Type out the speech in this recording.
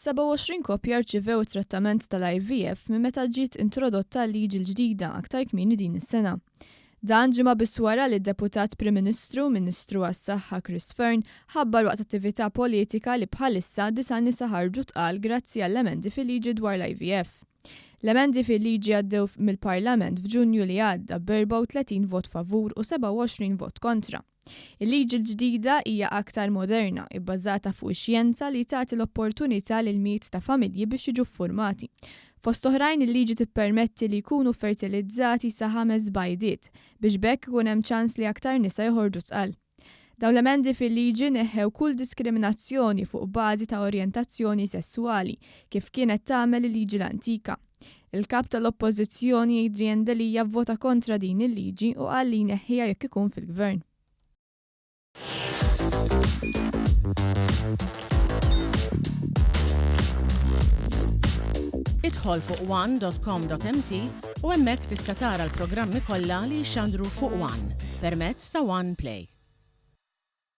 27 koppja rċivew trattament tal-IVF minn meta ġiet introdotta l-liġi l-ġdida aktar kmieni din is-sena. Dan ġimgħa biss wara li d-Deputat Prim Ministru, Ministru għas-Saħħa Chris Fearn, ħabbar waqt attività politika li bħalissa 9 nisa ħarġu tqal grazzi għall-emendi fil-liġi dwar l-IVF. L-emendi fil-liġi għaddew mill-Parlament f'Ġunju li għadda b'34 vot favur u 27 vot kontra. Il-liġi l-ġdida hija aktar moderna, ibbażata fuq ix-xjenza li tagħti l-opportunità lil miet ta' familji biex jiġu ffurmati. Fost oħrajn il-liġi tippermetti li jkunu fertilizzati sa 5 bajdiet biex bekk ikun hemm ċans li aktar nisa joħorġu tqal. Dawn l-emendi fil-liġi neħħew kull diskriminazzjoni fuq bażi ta' orjentazzjoni sessuali kif kienet tagħmel il-liġi l-antika. Il-kap tal-Oppożizzjoni Adrian Delija vvota kontra din il-liġi u qal li jneħħiha jekk ikun fil-Gvern. Idħol fuq one.com.mt u hemmhekk tista' tara l-programmi kollha li jxandru fuq One permezz ta' One Play.